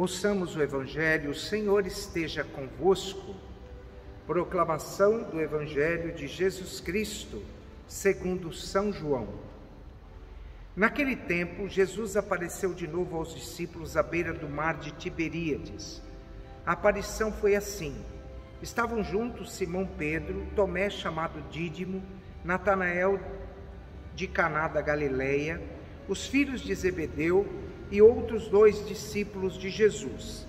Ouçamos o Evangelho. O Senhor esteja convosco. Proclamação do Evangelho de Jesus Cristo, segundo São João. Naquele tempo, Jesus apareceu de novo aos discípulos à beira do mar de Tiberíades. A aparição foi assim. Estavam juntos Simão Pedro, Tomé chamado Dídimo, Natanael de Caná da Galileia, os filhos de Zebedeu e outros 2 discípulos de Jesus.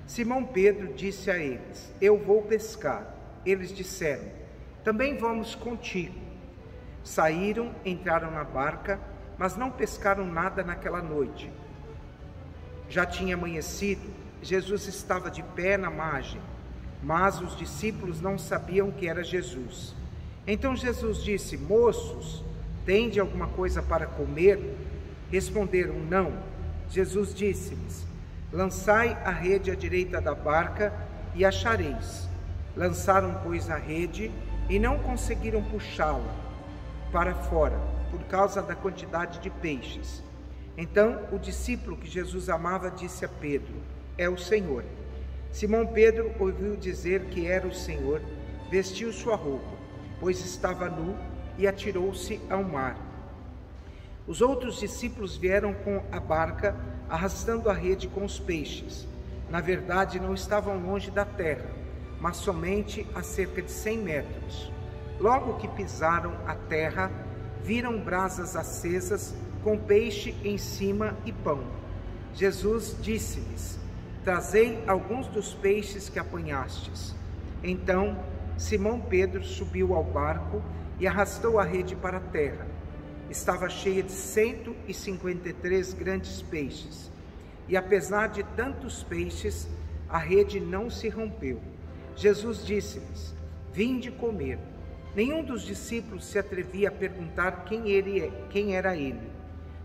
Simão Pedro disse a eles: Eu vou pescar. Eles disseram: Também vamos contigo. Saíram, entraram na barca, mas não pescaram nada naquela noite. Já tinha amanhecido, Jesus estava de pé na margem, mas os discípulos não sabiam que era Jesus. Então Jesus disse: Moços, tende alguma coisa para comer? Responderam: Não. Jesus disse-lhes: Lançai a rede à direita da barca e achareis. Lançaram, pois, a rede e não conseguiram puxá-la para fora, por causa da quantidade de peixes. Então o discípulo que Jesus amava disse a Pedro: É o Senhor. Simão Pedro ouviu dizer que era o Senhor, vestiu sua roupa, pois estava nu, e atirou-se ao mar. Os outros discípulos vieram com a barca, arrastando a rede com os peixes. Na verdade, não estavam longe da terra, mas somente a cerca de 100 metros. Logo que pisaram a terra, viram brasas acesas com peixe em cima e pão. Jesus disse-lhes: Trazei alguns dos peixes que apanhastes. Então Simão Pedro subiu ao barco e arrastou a rede para a terra. Estava cheia de 153 grandes peixes, e apesar de tantos peixes, a rede não se rompeu. Jesus disse-lhes: Vinde comer. Nenhum dos discípulos se atrevia a perguntar quem era ele,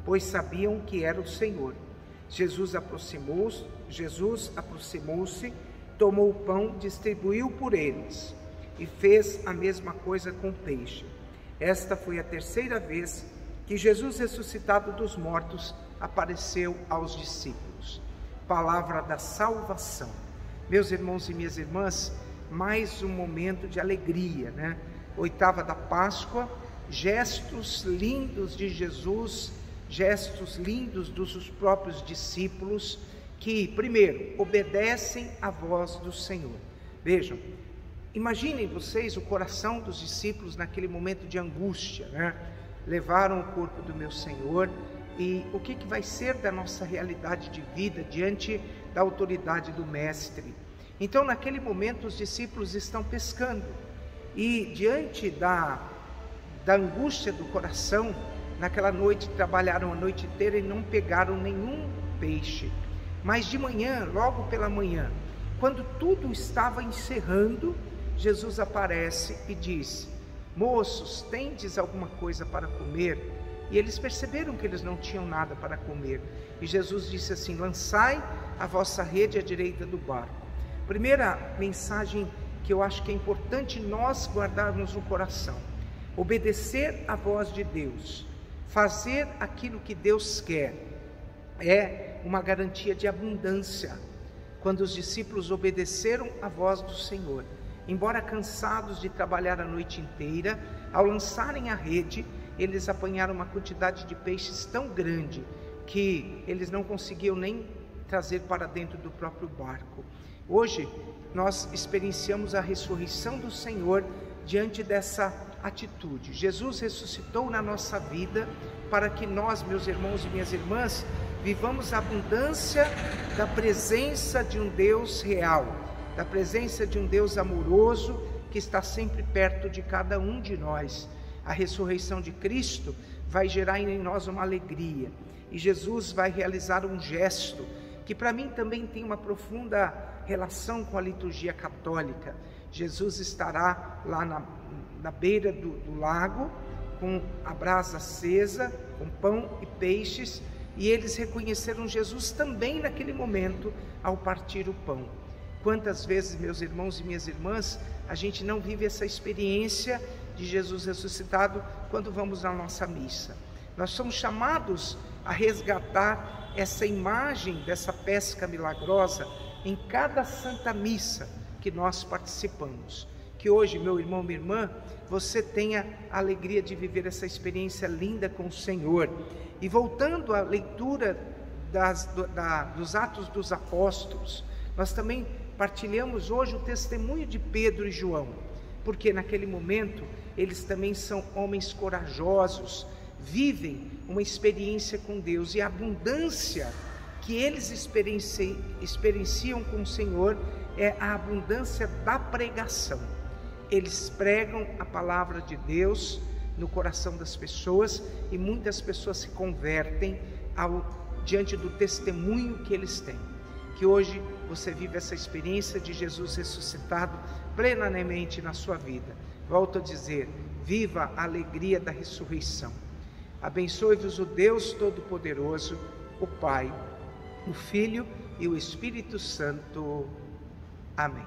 pois sabiam que era o Senhor. Jesus aproximou-se, tomou o pão, distribuiu por eles, e fez a mesma coisa com o peixe. Esta foi a 3ª vez que Jesus, ressuscitado dos mortos, apareceu aos discípulos. Palavra da salvação. Meus irmãos e minhas irmãs, mais um momento de alegria, né? 8ª da Páscoa, gestos lindos de Jesus, gestos lindos dos próprios discípulos, que, primeiro, obedecem à voz do Senhor. Vejam, imaginem vocês o coração dos discípulos naquele momento de angústia, né? Levaram o corpo do meu Senhor, e o que vai ser da nossa realidade de vida diante da autoridade do Mestre? Então, naquele momento, os discípulos estão pescando, e diante da angústia do coração, naquela noite trabalharam a noite inteira e não pegaram nenhum peixe. Mas de manhã, logo pela manhã, quando tudo estava encerrando, Jesus aparece e diz: Moços, tendes alguma coisa para comer? E eles perceberam que eles não tinham nada para comer. E Jesus disse assim: Lançai a vossa rede à direita do barco. Primeira mensagem que eu acho que é importante nós guardarmos no coração: obedecer à voz de Deus, fazer aquilo que Deus quer, é uma garantia de abundância. Quando os discípulos obedeceram à voz do Senhor, embora cansados de trabalhar a noite inteira, ao lançarem a rede, eles apanharam uma quantidade de peixes tão grande que eles não conseguiam nem trazer para dentro do próprio barco. Hoje nós experienciamos a ressurreição do Senhor diante dessa atitude. Jesus ressuscitou na nossa vida para que nós, meus irmãos e minhas irmãs, vivamos a abundância da presença de um Deus real, da presença de um Deus amoroso que está sempre perto de cada um de nós. A ressurreição de Cristo vai gerar em nós uma alegria, e Jesus vai realizar um gesto que para mim também tem uma profunda relação com a liturgia católica. Jesus estará lá na beira do lago, com a brasa acesa, com pão e peixes, e eles reconheceram Jesus também naquele momento ao partir o pão. Quantas vezes, meus irmãos e minhas irmãs, a gente não vive essa experiência de Jesus ressuscitado quando vamos na nossa missa? Nós somos chamados a resgatar essa imagem dessa pesca milagrosa em cada Santa Missa que nós participamos. Que hoje, meu irmão, minha irmã, você tenha a alegria de viver essa experiência linda com o Senhor. E voltando à leitura dos Atos dos Apóstolos, nós também partilhamos hoje o testemunho de Pedro e João, porque naquele momento eles também são homens corajosos, vivem uma experiência com Deus, e a abundância que eles experienciam com o Senhor é a abundância da pregação. Eles pregam a palavra de Deus no coração das pessoas, e muitas pessoas se convertem diante do testemunho que eles têm. Que hoje você vive essa experiência de Jesus ressuscitado plenamente na sua vida. Volto a dizer, viva a alegria da ressurreição. Abençoe-vos o Deus Todo-Poderoso, o Pai, o Filho e o Espírito Santo. Amém.